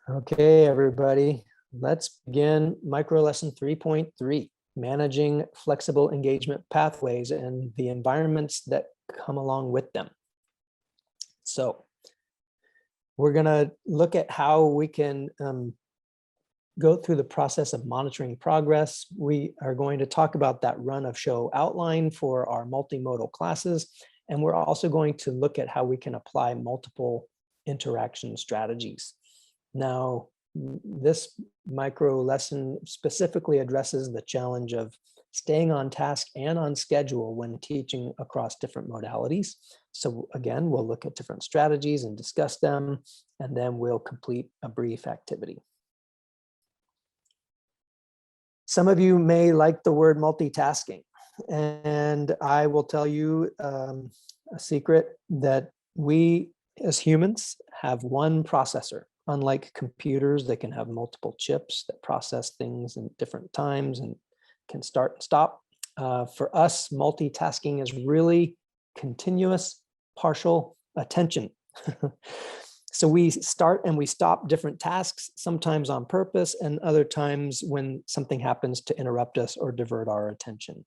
Okay, everybody, let's begin micro lesson 3.3, managing flexible engagement pathways and the environments that come along with them. So we're going to look at how we can go through the process of monitoring progress. We are going to talk about that run of show outline for our multimodal classes, and we're also going to look at how we can apply multiple interaction strategies. Now, this micro lesson specifically addresses the challenge of staying on task and on schedule when teaching across different modalities. So again, we'll look at different strategies and discuss them, and then we'll complete a brief activity. Some of you may like the word multitasking, and I will tell you a secret that we as humans have one processor. Unlike computers, they can have multiple chips that process things in different times and can start and stop. For us, multitasking is really continuous partial attention. So we start and we stop different tasks, sometimes on purpose, and other times when something happens to interrupt us or divert our attention.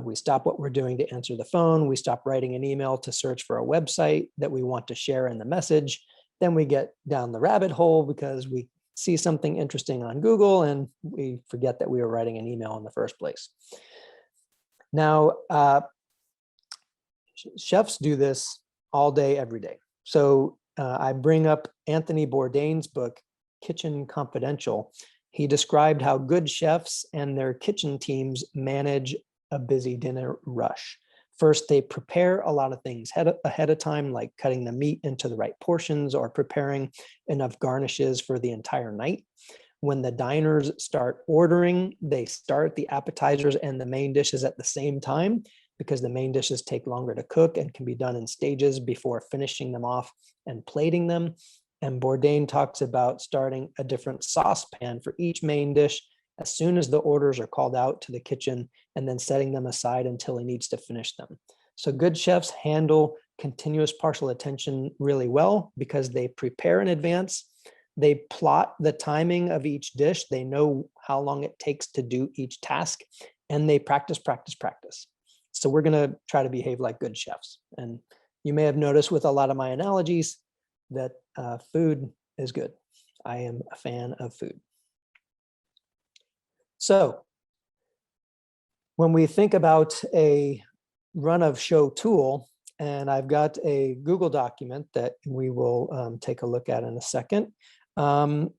We stop what we're doing to answer the phone. We stop writing an email to search for a website that we want to share in the message. Then we get down the rabbit hole because we see something interesting on Google and we forget that we were writing an email in the first place. Now, chefs do this all day, every day. So I bring up Anthony Bourdain's book, Kitchen Confidential. He described how good chefs and their kitchen teams manage a busy dinner rush. First, they prepare a lot of things ahead of time, like cutting the meat into the right portions or preparing enough garnishes for the entire night. When the diners start ordering, they start the appetizers and the main dishes at the same time because the main dishes take longer to cook and can be done in stages before finishing them off and plating them. And Bourdain talks about starting a different saucepan for each main dish as soon as the orders are called out to the kitchen and then setting them aside until he needs to finish them. So good chefs handle continuous partial attention really well because they prepare in advance. They plot the timing of each dish. They know how long it takes to do each task, and they practice. So we're going to try to behave like good chefs. And you may have noticed with a lot of my analogies that food is good. I am a fan of food. So when we think about a run of show tool, and I've got a Google document that we will take a look at in a second. I've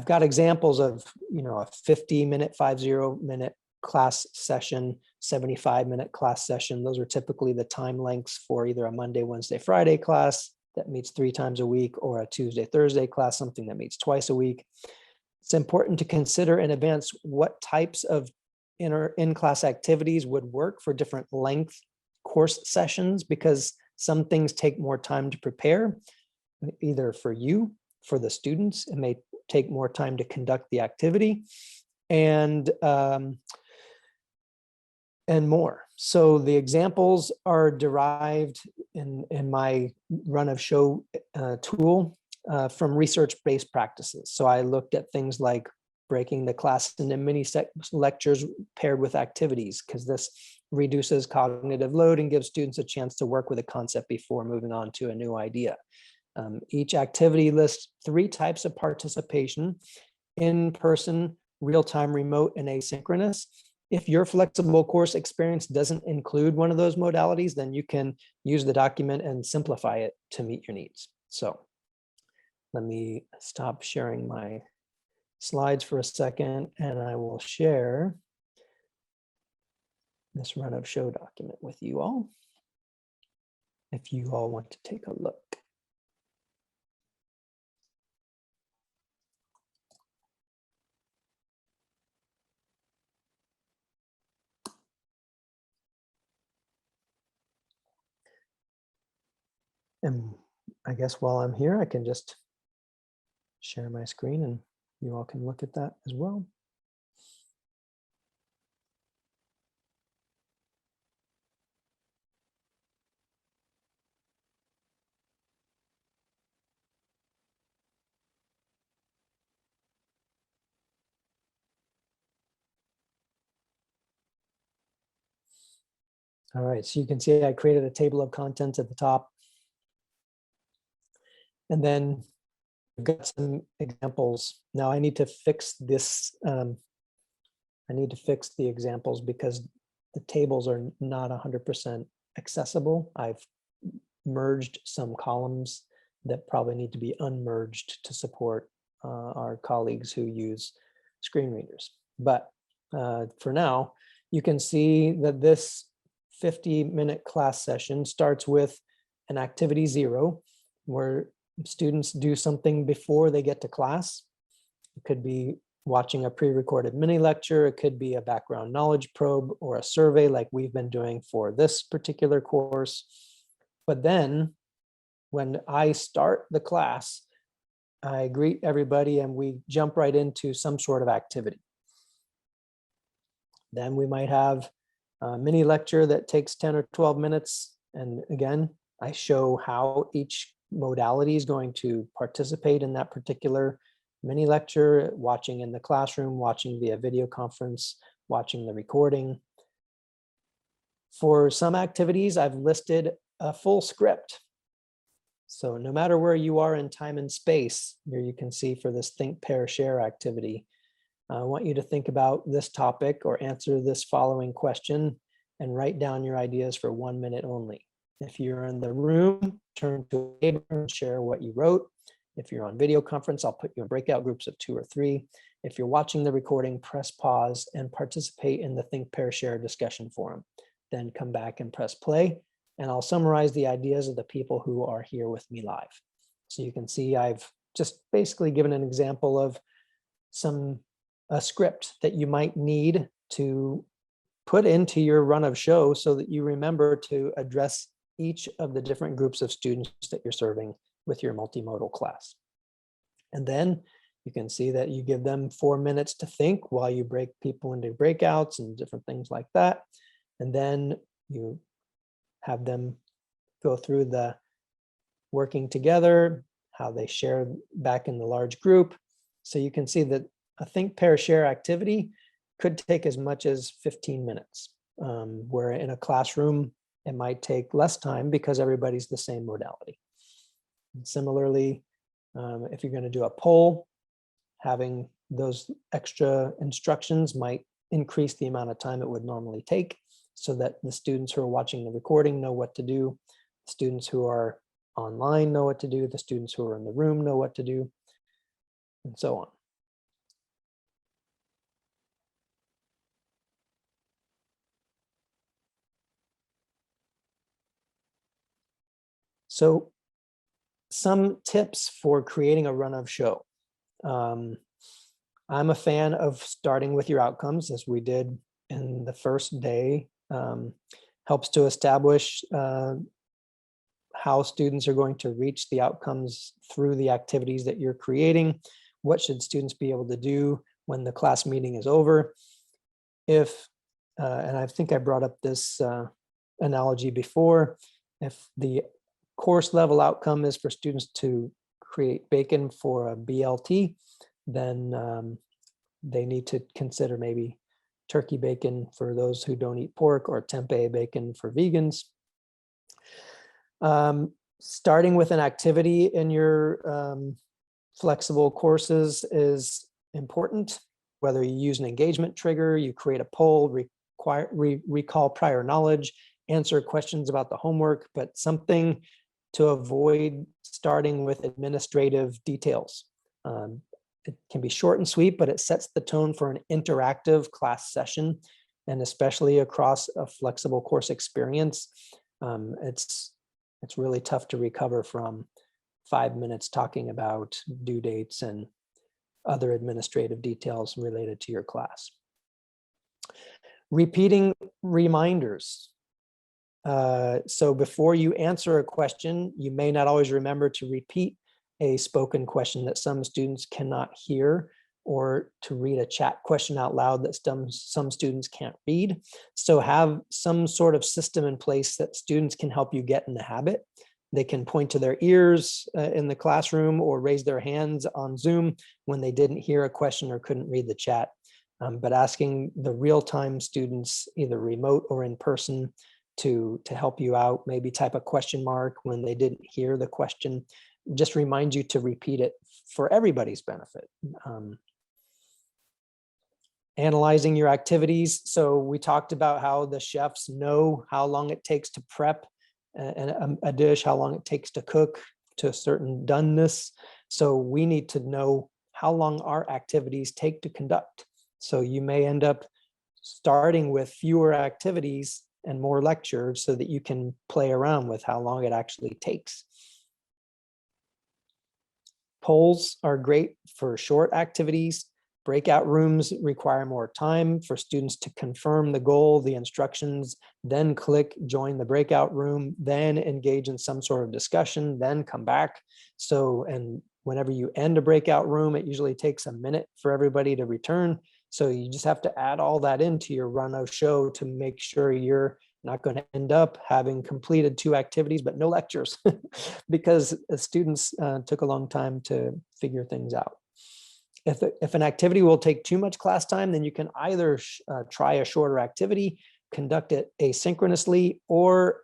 got examples of, a 50-minute class session, 75-minute class session. Those are typically the time lengths for either a Monday, Wednesday, Friday class that meets 3 times a week, or a Tuesday, Thursday class, something that meets twice a week. It's important to consider in advance what types of in-class activities would work for different length course sessions, because some things take more time to prepare, either for you, for the students. It may take more time to conduct the activity, and more. So the examples are derived in my run of show tool from research-based practices. So I looked at things like breaking the class into mini lectures paired with activities, because this reduces cognitive load and gives students a chance to work with a concept before moving on to a new idea. Each activity lists 3 types of participation: in-person, real-time, remote, and asynchronous. If your flexible course experience doesn't include one of those modalities, then you can use the document and simplify it to meet your needs. So let me stop sharing my slides for a second, and I will share this run of show document with you all, if you all want to take a look. And I guess while I'm here, I can just share my screen and you all can look at that as well. All right, so you can see I created a table of contents at the top. And then we've got some examples. Now I need to fix this. I need to fix the examples because the tables are not 100% accessible. I've merged some columns that probably need to be unmerged to support our colleagues who use screen readers. But for now, you can see that this 50-minute class session starts with an activity 0, where students do something before they get to class. It could be watching a pre-recorded mini lecture. It could be a background knowledge probe or a survey like we've been doing for this particular course. But then when I start the class, I greet everybody and we jump right into some sort of activity. Then we might have a mini lecture that takes 10 or 12 minutes. And again, I show how each modality is going to participate in that particular mini lecture, watching in the classroom, watching via video conference, watching the recording. For some activities, I've listed a full script. So no matter where you are in time and space, here you can see for this think, pair, share activity, I want you to think about this topic or answer this following question and write down your ideas for 1 minute only. If you're in the room, turn to a neighbor and share what you wrote. If you're on video conference, I'll put you in breakout groups of 2 or 3. If you're watching the recording, press pause and participate in the think, pair, share discussion forum. Then come back and press play, and I'll summarize the ideas of the people who are here with me live. So you can see I've just basically given an example of a script that you might need to put into your run of show so that you remember to address each of the different groups of students that you're serving with your multimodal class. And then you can see that you give them 4 minutes to think while you break people into breakouts and different things like that. And then you have them go through the working together, how they share back in the large group. So you can see that a think, pair, share activity could take as much as 15 minutes, where in a classroom, it might take less time because everybody's the same modality. And similarly, if you're going to do a poll, having those extra instructions might increase the amount of time it would normally take so that the students who are watching the recording know what to do, students who are online know what to do, the students who are in the room know what to do, and so on. So some tips for creating a run of show. I'm a fan of starting with your outcomes, as we did in the first day. Helps to establish how students are going to reach the outcomes through the activities that you're creating. What should students be able to do when the class meeting is over? If, and I think I brought up this analogy before, if the course level outcome is for students to create bacon for a BLT, then they need to consider maybe turkey bacon for those who don't eat pork or tempeh bacon for vegans. Starting with an activity in your flexible courses is important. Whether you use an engagement trigger, you create a poll, recall prior knowledge, answer questions about the homework, but something to avoid starting with administrative details. It can be short and sweet, but it sets the tone for an interactive class session, and especially across a flexible course experience, it's really tough to recover from 5 minutes talking about due dates and other administrative details related to your class. Repeating reminders. So before you answer a question, you may not always remember to repeat a spoken question that some students cannot hear, or to read a chat question out loud that some students can't read. So have some sort of system in place that students can help you get in the habit. They can point to their ears in the classroom or raise their hands on Zoom when they didn't hear a question or couldn't read the chat. But asking the real-time students, either remote or in person, to help you out. Maybe type a question mark when they didn't hear the question. Just remind you to repeat it for everybody's benefit. Analyzing your activities. So we talked about how the chefs know how long it takes to prep a dish, how long it takes to cook to a certain doneness. So we need to know how long our activities take to conduct. So you may end up starting with fewer activities and more lectures so that you can play around with how long it actually takes. Polls are great for short activities. Breakout rooms require more time for students to confirm the goal, the instructions, then click join the breakout room, then engage in some sort of discussion, then come back. So, and whenever you end a breakout room, it usually takes a minute for everybody to return. So you just have to add all that into your run of show to make sure you're not going to end up having completed 2 activities, but no lectures because the students took a long time to figure things out. If an activity will take too much class time, then you can either try a shorter activity, conduct it asynchronously, or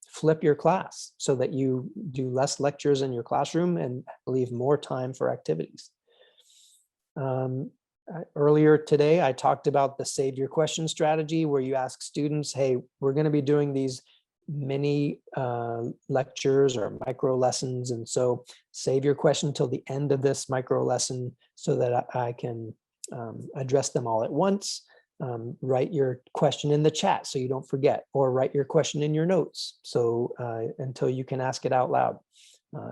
flip your class so that you do less lectures in your classroom and leave more time for activities. Earlier today, I talked about the save your question strategy where you ask students, hey, we're going to be doing these mini lectures or micro lessons. And so save your question till the end of this micro lesson so that I can address them all at once. Write your question in the chat so you don't forget, or write your question in your notes so until you can ask it out loud.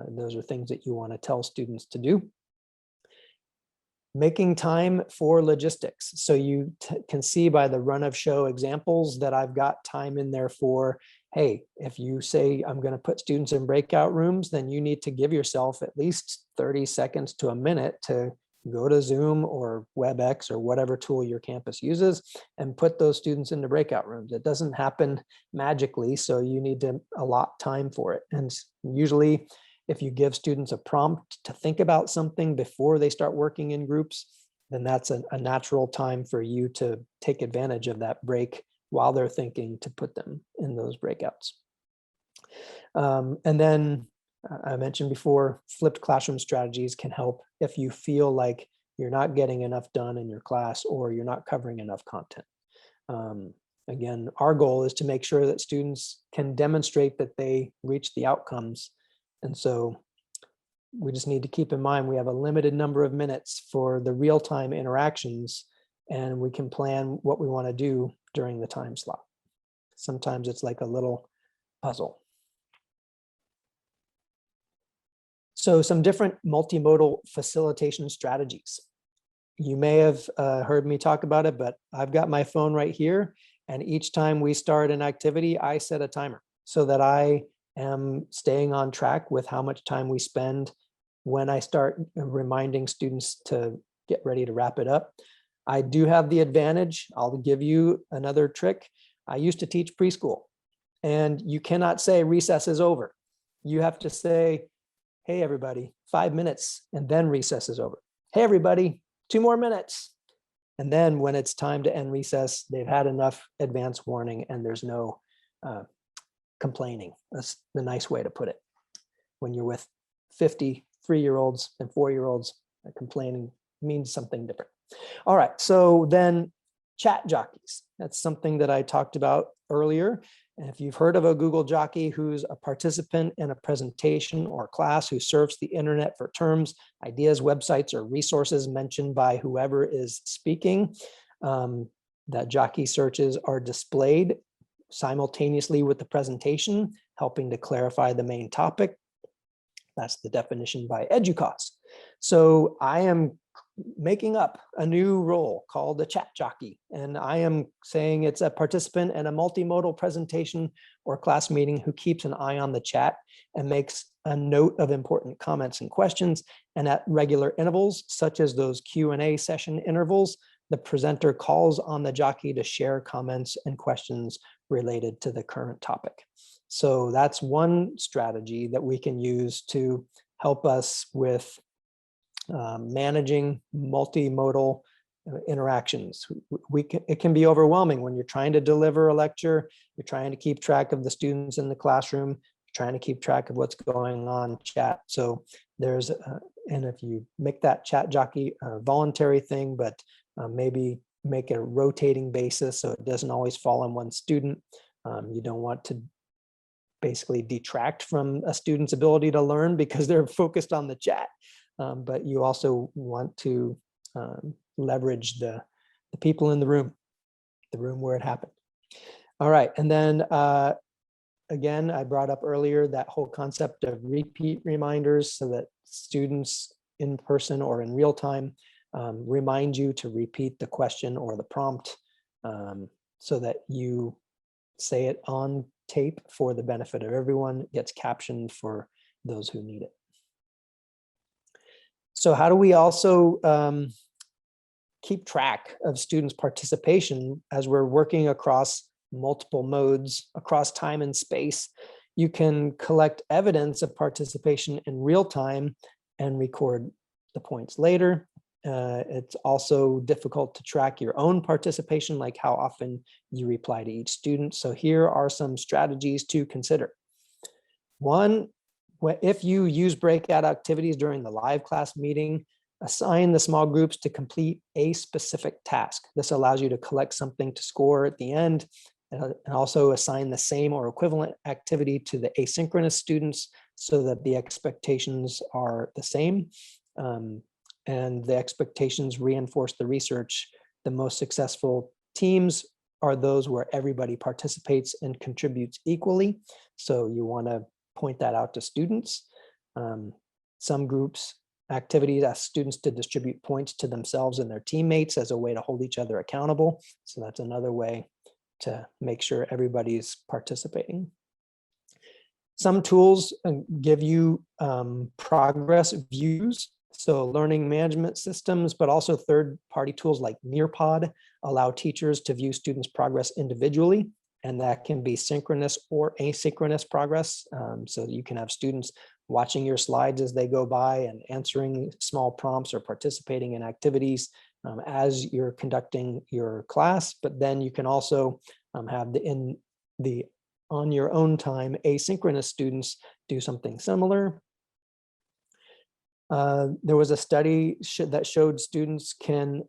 Those are things that you want to tell students to do. Making time for logistics. So you can see by the run of show examples that I've got time in there for, hey, if you say I'm going to put students in breakout rooms, then you need to give yourself at least 30 seconds to a minute to go to Zoom or WebEx or whatever tool your campus uses and put those students into breakout rooms. It doesn't happen magically, so you need to allot time for it. And usually, if you give students a prompt to think about something before they start working in groups, then that's a natural time for you to take advantage of that break while they're thinking to put them in those breakouts. And then I mentioned before, flipped classroom strategies can help if you feel like you're not getting enough done in your class or you're not covering enough content. Again, our goal is to make sure that students can demonstrate that they reach the outcomes. And so we just need to keep in mind we have a limited number of minutes for the real-time interactions, and we can plan what we want to do during the time slot. Sometimes it's like a little puzzle. So some different multimodal facilitation strategies. You may have heard me talk about it, but I've got my phone right here, and each time we start an activity, I set a timer so that I am staying on track with how much time we spend when I start reminding students to get ready to wrap it up. I do have the advantage. I'll give you another trick. I used to teach preschool, and you cannot say recess is over. You have to say, hey, everybody, 5 minutes, and then recess is over. Hey, everybody, 2 more minutes. And then when it's time to end recess, they've had enough advance warning and there's no complaining. That's the nice way to put it. When you're with 50 3-year-olds and 4-year-olds, complaining means something different. All right, so then chat jockeys. That's something that I talked about earlier. And if you've heard of a Google jockey who's a participant in a presentation or class who surfs the internet for terms, ideas, websites, or resources mentioned by whoever is speaking, that jockey searches are displayed simultaneously with the presentation, helping to clarify the main topic. That's the definition by EDUCAUSE. So I am making up a new role called the chat jockey, and I am saying it's a participant in a multimodal presentation or class meeting who keeps an eye on the chat and makes a note of important comments and questions. And at regular intervals, such as those Q&A session intervals, the presenter calls on the jockey to share comments and questions related to the current topic. So that's one strategy that we can use to help us with managing multimodal interactions. It can be overwhelming when you're trying to deliver a lecture, you're trying to keep track of the students in the classroom, you're trying to keep track of what's going on in chat. So there's, and if you make that chat jockey a voluntary thing, but maybe make it a rotating basis so it doesn't always fall on one student. You don't want to basically detract from a student's ability to learn because they're focused on the chat. But you also want to leverage the people in the room where it happened. All right, and then again, I brought up earlier that whole concept of repeat reminders so that students in person or in real time remind you to repeat the question or the prompt so that you say it on tape for the benefit of everyone, gets captioned for those who need it. So how do we also keep track of students' participation as we're working across multiple modes, across time and space? You can collect evidence of participation in real time and record the points later. It's also difficult to track your own participation, like how often you reply to each student. So here are some strategies to consider. One, if you use breakout activities during the live class meeting, assign the small groups to complete a specific task. This allows you to collect something to score at the end, and also assign the same or equivalent activity to the asynchronous students so that the expectations are the same. And the expectations reinforce the research. The most successful teams are those where everybody participates and contributes equally. So you want to point that out to students. Some groups activities ask students to distribute points to themselves and their teammates as a way to hold each other accountable. So that's another way to make sure everybody's participating. Some tools give you progress views. So learning management systems, but also third-party tools like Nearpod allow teachers to view students' progress individually, and that can be synchronous or asynchronous progress. So you can have students watching your slides as they go by and answering small prompts or participating in activities as you're conducting your class, but then you can also have on your own time asynchronous students do something similar. There was a study that showed students can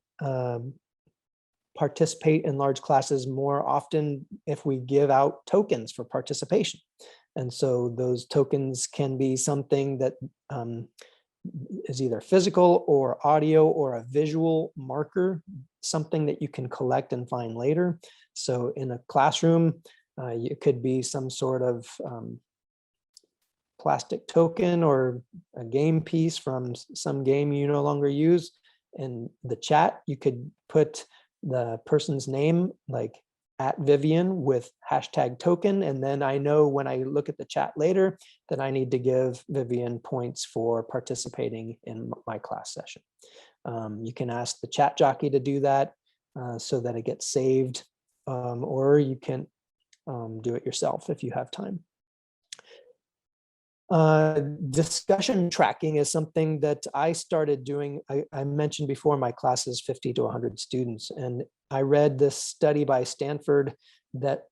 participate in large classes more often if we give out tokens for participation. And so those tokens can be something that is either physical or audio or a visual marker, something that you can collect and find later. So in a classroom, it could be some sort of plastic token or a game piece from some game you no longer use. In the chat, you could put the person's name, like @Vivian with #token. And then I know when I look at the chat later that I need to give Vivian points for participating in my class session. You can ask the chat jockey to do that so that it gets saved, or you can do it yourself if you have time. Discussion tracking is something that I started doing. I mentioned before my class is 50 to 100 students, and I read this study by Stanford that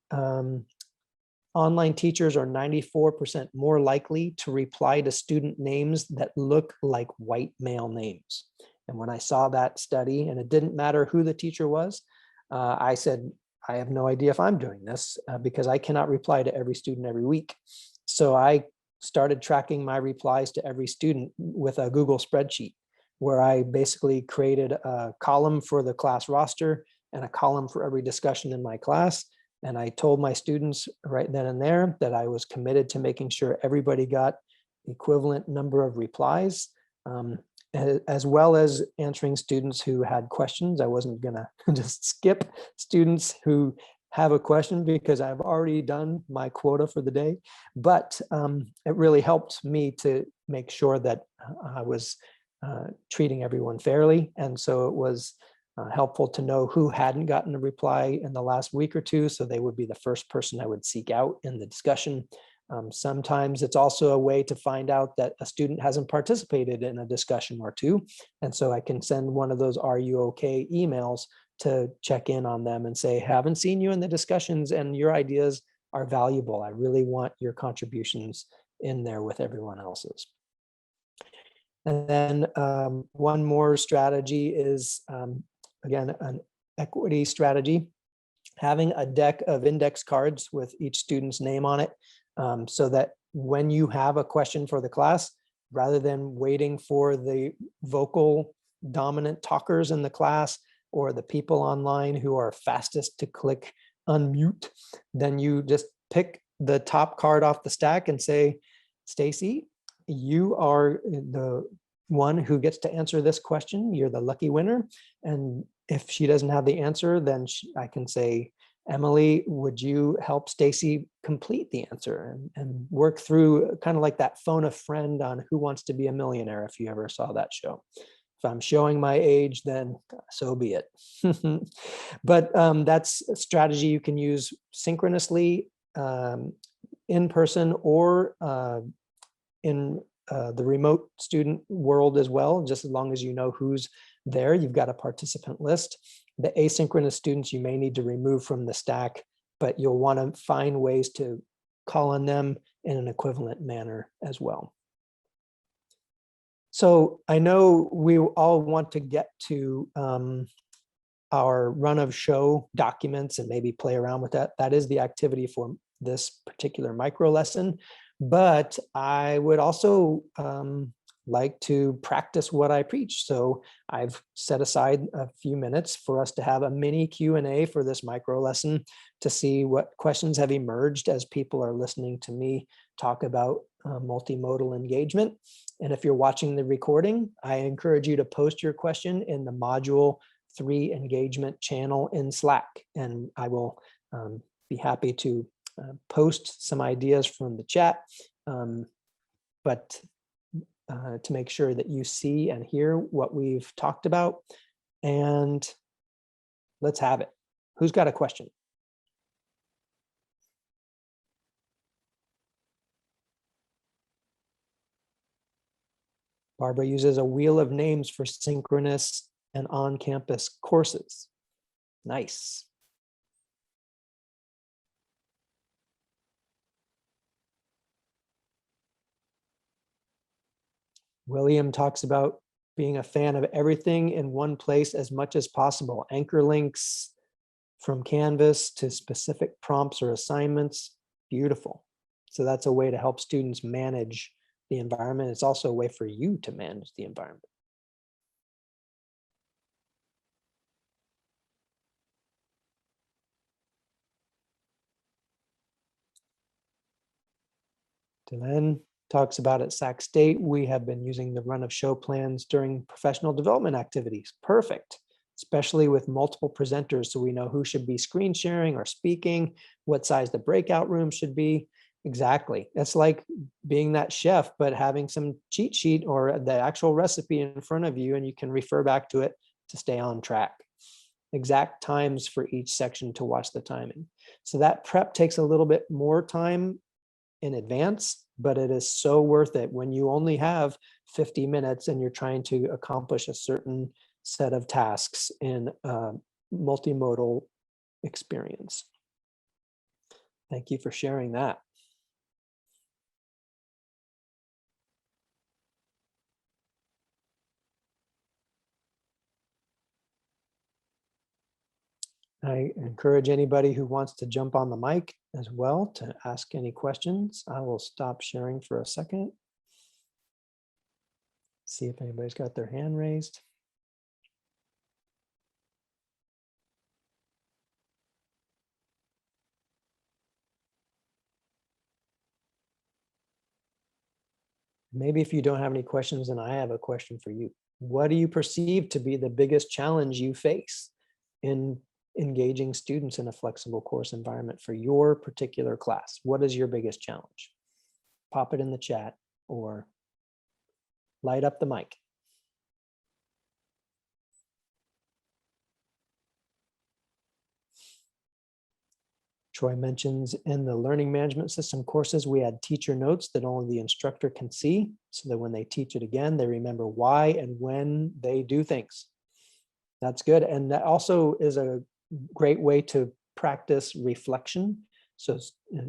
online teachers are 94% more likely to reply to student names that look like white male names. And when I saw that study, and it didn't matter who the teacher was, I said, I have no idea if I'm doing this because I cannot reply to every student every week. So I started tracking my replies to every student with a Google spreadsheet, where I basically created a column for the class roster and a column for every discussion in my class. And I told my students right then and there that I was committed to making sure everybody got equivalent number of replies, as well as answering students who had questions. I wasn't gonna just skip students who have a question because I've already done my quota for the day, but it really helped me to make sure that I was treating everyone fairly. And so it was helpful to know who hadn't gotten a reply in the last week or two, so they would be the first person I would seek out in the discussion. Sometimes it's also a way to find out that a student hasn't participated in a discussion or two. And so I can send one of those "Are you okay?" emails to check in on them and say, haven't seen you in the discussions and your ideas are valuable. I really want your contributions in there with everyone else's. And then one more strategy is, again, an equity strategy, having a deck of index cards with each student's name on it, so that when you have a question for the class, rather than waiting for the vocal dominant talkers in the class or the people online who are fastest to click unmute, then you just pick the top card off the stack and say, Stacy, you are the one who gets to answer this question. You're the lucky winner. And if she doesn't have the answer, then I can say, Emily, would you help Stacy complete the answer and work through kind of like that phone a friend on Who Wants to Be a Millionaire, if you ever saw that show. If I'm showing my age, then so be it. But that's a strategy you can use synchronously, in person, or in the remote student world as well, just as long as you know who's there. You've got a participant list. The asynchronous students you may need to remove from the stack, but you'll want to find ways to call on them in an equivalent manner as well. So I know we all want to get to our run of show documents and maybe play around with that. That is the activity for this particular micro lesson. But I would also like to practice what I preach. So I've set aside a few minutes for us to have a mini Q&A for this micro lesson to see what questions have emerged as people are listening to me talk about multimodal engagement. And if you're watching the recording, I encourage you to post your question in the Module 3 engagement channel in Slack. And I will be happy to post some ideas from the chat, but to make sure that you see and hear what we've talked about. And let's have it. Who's got a question? Barbara uses a wheel of names for synchronous and on-campus courses. Nice. William talks about being a fan of everything in one place as much as possible. Anchor links from Canvas to specific prompts or assignments. Beautiful. So that's a way to help students manage the environment. It's also a way for you to manage the environment. Delenn talks about at Sac State, we have been using the run of show plans during professional development activities. Perfect, especially with multiple presenters, so we know who should be screen sharing or speaking, what size the breakout room should be. Exactly. It's like being that chef, but having some cheat sheet or the actual recipe in front of you, and you can refer back to it to stay on track. Exact times for each section to watch the timing. So that prep takes a little bit more time in advance, but it is so worth it when you only have 50 minutes and you're trying to accomplish a certain set of tasks in a multimodal experience. Thank you for sharing that. I encourage anybody who wants to jump on the mic as well to ask any questions. I will stop sharing for a second. See if anybody's got their hand raised. Maybe if you don't have any questions, then I have a question for you. What do you perceive to be the biggest challenge you face in engaging students in a flexible course environment for your particular class? What is your biggest challenge? Pop it in the chat or light up the mic. Troy mentions in the learning management system courses, we add teacher notes that only the instructor can see, so that when they teach it again, they remember why and when they do things. That's good. And that also is a great way to practice reflection. So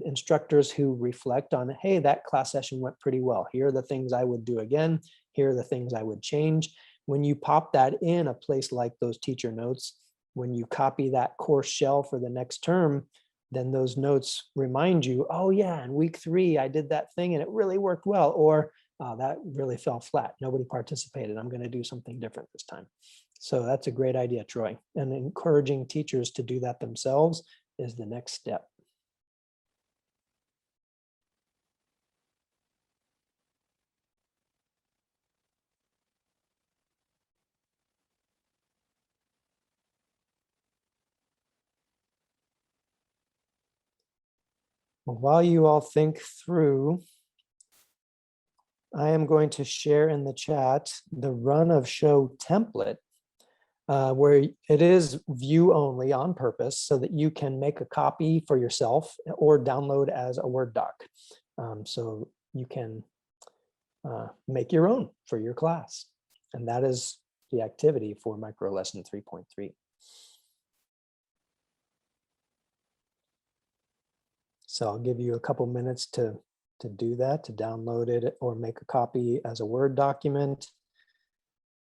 instructors who reflect on, hey, that class session went pretty well. Here are the things I would do again. Here are the things I would change. When you pop that in a place like those teacher notes, when you copy that course shell for the next term, then those notes remind you, oh yeah, in week 3, I did that thing and it really worked well. Or that really fell flat. Nobody participated. I'm going to do something different this time. So that's a great idea, Troy. And encouraging teachers to do that themselves is the next step. While you all think through, I am going to share in the chat the run of show template, where it is view only on purpose so that you can make a copy for yourself or download as a Word doc. So you can make your own for your class. And that is the activity for micro lesson 3.3. So I'll give you a couple minutes to do that, to download it or make a copy as a Word document.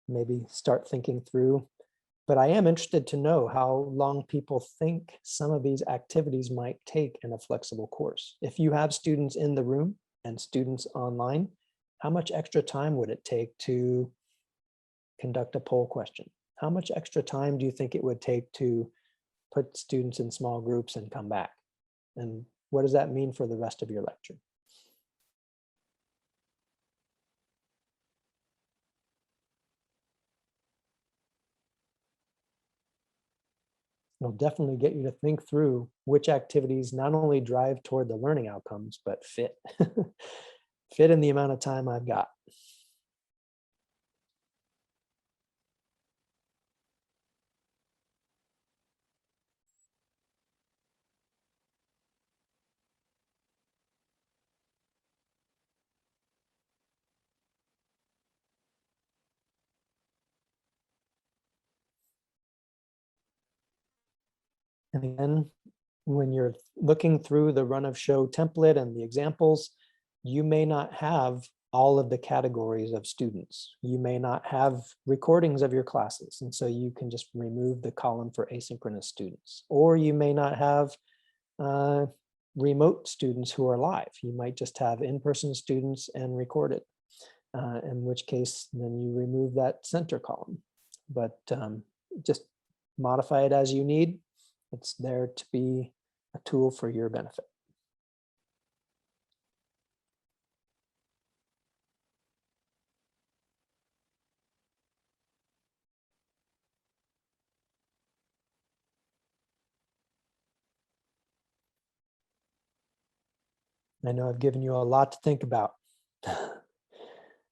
Maybe start thinking through. But I am interested to know how long people think some of these activities might take in a flexible course. If you have students in the room and students online, how much extra time would it take to conduct a poll question? How much extra time do you think it would take to put students in small groups and come back? And what does that mean for the rest of your lecture? It'll definitely get you to think through which activities not only drive toward the learning outcomes, but fit. Fit in the amount of time I've got. And again, when you're looking through the run of show template and the examples, you may not have all of the categories of students. You may not have recordings of your classes. And so you can just remove the column for asynchronous students. Or you may not have remote students who are live. You might just have in-person students and recorded, in which case then you remove that center column. But just modify it as you need. It's there to be a tool for your benefit. I know I've given you a lot to think about.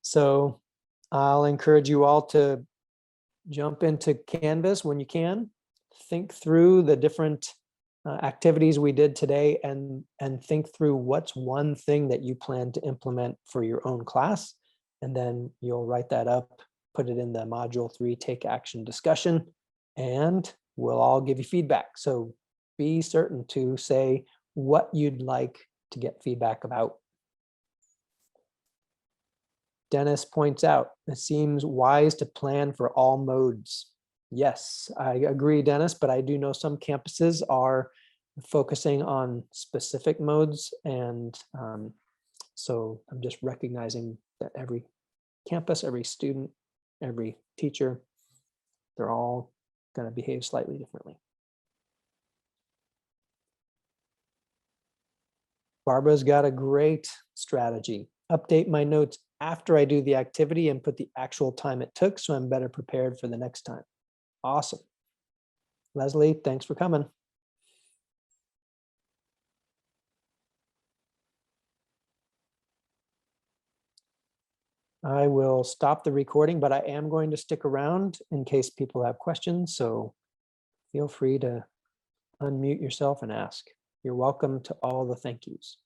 So I'll encourage you all to jump into Canvas when you can, think through the different activities we did today and think through what's one thing that you plan to implement for your own class. And then you'll write that up, put it in the module 3 take action discussion, and we'll all give you feedback. So be certain to say what you'd like to get feedback about. Dennis points out, it seems wise to plan for all modes. Yes, I agree, Dennis, but I do know some campuses are focusing on specific modes. And so I'm just recognizing that every campus, every student, every teacher, they're all going to behave slightly differently. Barbara's got a great strategy. Update my notes after I do the activity and put the actual time it took so I'm better prepared for the next time. Awesome. Leslie, thanks for coming. I will stop the recording, but I am going to stick around in case people have questions. So feel free to unmute yourself and ask. You're welcome to all the thank yous.